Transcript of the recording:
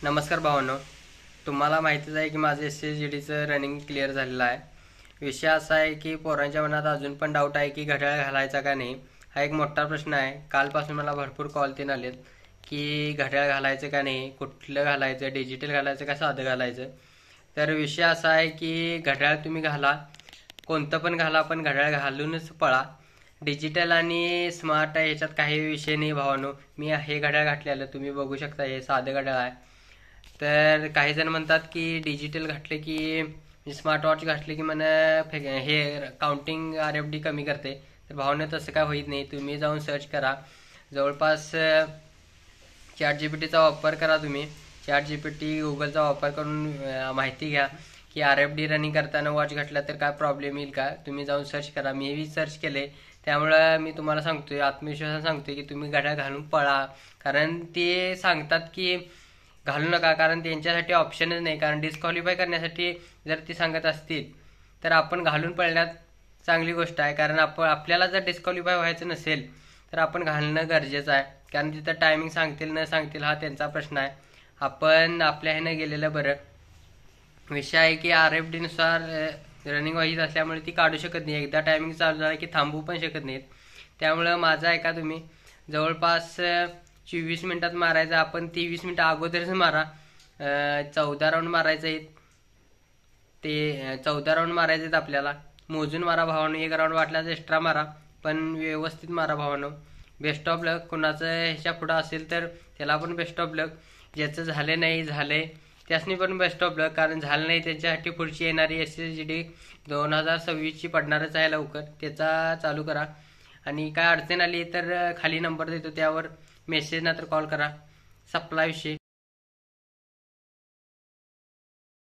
नमस्कार भावांनो, तुम्हाला माहितीच आहे की माझं SSGDचं रनिंग क्लिअर झालेलं आहे. विषय असा आहे की पोरांच्या मनात अजून पण डाऊट आहे की घड्याळ घालायचा का नाही. हा एक मोठा प्रश्न आहे. कालपासून मला भरपूर कॉल तीन आलेत की घड्याळ घालायचं का नाही, कुठलं घालायचं, डिजिटल घालायचं का साधं घालायचं. तर विषय असा आहे की घड्याळ तुम्ही घाला, कोणतं पण घाला, पण घड्याळ घालूनच पळा. डिजिटल आणि स्मार्ट आहे ह्याच्यात काही विषय नाही भावानो. मी हे घड्याळ घातलेलं तुम्ही बघू शकता, हे साधं घड्याळ आहे. तर काही जण म्हणतात की डिजिटल घातले की स्मार्ट वॉच घातले की म्हणा हे काउंटिंग RFD कमी करते. तर भावने तसं काय होत नाही. तुम्ही जाऊन सर्च करा, जवळपास ChatGPTचा वापर करा. तुम्ही ChatGPT गुगलचा वापर करून माहिती घ्या की RFD रनिंग करताना वॉच घातला तर काय प्रॉब्लेम येईल का. तुम्ही जाऊन सर्च करा. मी सर्च केले, त्यामुळं मी तुम्हाला सांगतोय, आत्मविश्वासाने सांगतोय की तुम्ही घड्याळ घालून पळा. कारण ते सांगतात की घालू नका, कारण त्यांच्यासाठी ऑप्शनच नाही. कारण डिस्क्वालिफाय करण्यासाठी जर ती सांगत असतील तर आपण घालून पळण्यात चांगली गोष्ट आहे. कारण आपल्याला जर डिस्क्वालिफाय व्हायचं नसेल तर आपण घालणं गरजेचं आहे. कारण तिथं टायमिंग सांगतील न सांगतील हा त्यांचा प्रश्न आहे. आपण आपल्या ह्यानं गेलेलं बरं. विषय आहे की RFD नुसार रनिंग वाईज असल्यामुळे ती काढू शकत नाही. एकदा टायमिंग चालू झाला की थांबवू पण शकत नाहीत. त्यामुळं माझं ऐका तुम्ही, जवळपास 24 मिनिटात मारायचं, आपण 23 मिनिटं अगोदरच मारा. 14 राऊंड मारायचे आहेत. ते 14 राऊंड मारायचे आहेत आपल्याला. मोजून मारा भावानो. एक राऊंड वाटल्यास एक्स्ट्रा मारा, पण व्यवस्थित मारा भावानो. बेस्ट ऑफ लक. कुणाचं ह्याच्या पुढं असेल तर त्याला पण बेस्ट ऑफ लक. ज्याचं झाले नाही, झालंय त्यासनी पण बेस्ट ऑफ लक. कारण झालं नाही त्यांच्यासाठी पुढची येणारी SSGD 2026ची पडणारच आहे लवकर. त्याचा चालू करा. आणि काय अडचण आली तर खाली नंबर देतो, त्यावर मेसेज ना तर कॉल करा. सप्लाय विषय